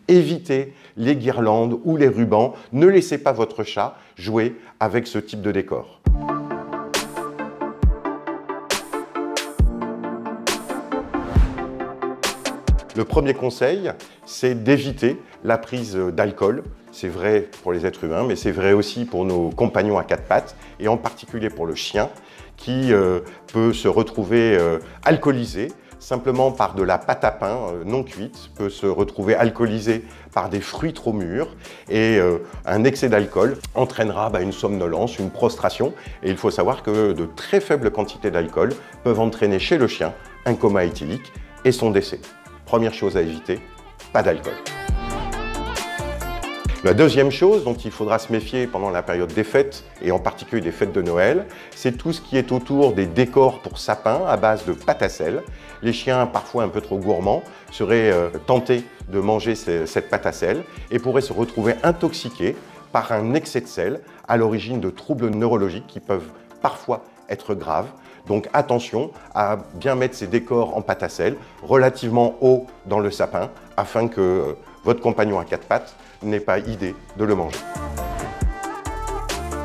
évitez les guirlandes ou les rubans. Ne laissez pas votre chat jouer avec ce type de décor. Le premier conseil, c'est d'éviter la prise d'alcool. C'est vrai pour les êtres humains, mais c'est vrai aussi pour nos compagnons à quatre pattes, et en particulier pour le chien, qui peut se retrouver alcoolisé simplement par de la pâte à pain non cuite, peut se retrouver alcoolisé par des fruits trop mûrs, et un excès d'alcool entraînera une somnolence, une prostration, et il faut savoir que de très faibles quantités d'alcool peuvent entraîner chez le chien un coma éthylique et son décès. Première chose à éviter, pas d'alcool. La deuxième chose dont il faudra se méfier pendant la période des fêtes, et en particulier des fêtes de Noël, c'est tout ce qui est autour des décors pour sapins à base de pâte à sel. Les chiens, parfois un peu trop gourmands, seraient tentés de manger cette pâte à sel et pourraient se retrouver intoxiqués par un excès de sel à l'origine de troubles neurologiques qui peuvent parfois être graves. Donc attention à bien mettre ces décors en pâte à sel relativement haut dans le sapin afin que votre compagnon à quatre pattes n'ait pas idée de le manger.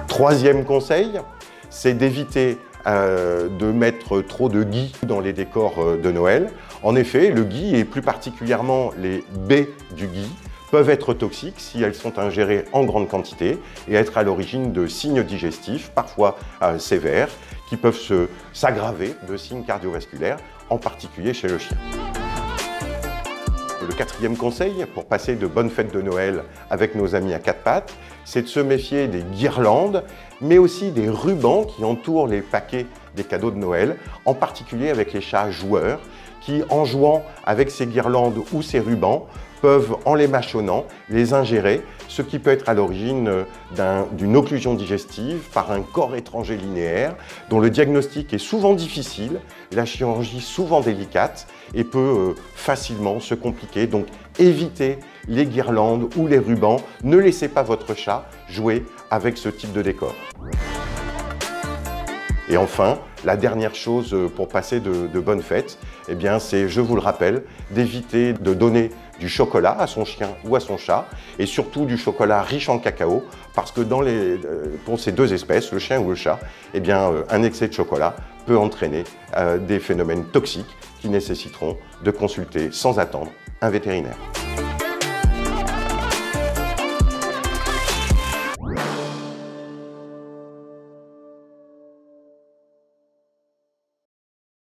Troisième conseil, c'est d'éviter de mettre trop de gui dans les décors de Noël. En effet, le gui et plus particulièrement les baies du gui peuvent être toxiques si elles sont ingérées en grande quantité et être à l'origine de signes digestifs, parfois sévères, qui peuvent s'aggraver de signes cardiovasculaires, en particulier chez le chien. Le quatrième conseil pour passer de bonnes fêtes de Noël avec nos amis à quatre pattes, c'est de se méfier des guirlandes, mais aussi des rubans qui entourent les paquets des cadeaux de Noël, en particulier avec les chats joueurs, qui, en jouant avec ces guirlandes ou ces rubans, peuvent, en les mâchonnant, les ingérer, ce qui peut être à l'origine d'une occlusion digestive par un corps étranger linéaire, dont le diagnostic est souvent difficile, la chirurgie souvent délicate et peut facilement se compliquer. Donc évitez les guirlandes ou les rubans, ne laissez pas votre chat jouer avec ce type de décor. Et enfin, la dernière chose pour passer de bonnes fêtes, eh bien, c'est, je vous le rappelle, d'éviter de donner du chocolat à son chien ou à son chat, et surtout du chocolat riche en cacao, parce que pour ces deux espèces, le chien ou le chat, eh bien, un excès de chocolat peut entraîner des phénomènes toxiques qui nécessiteront de consulter sans attendre un vétérinaire.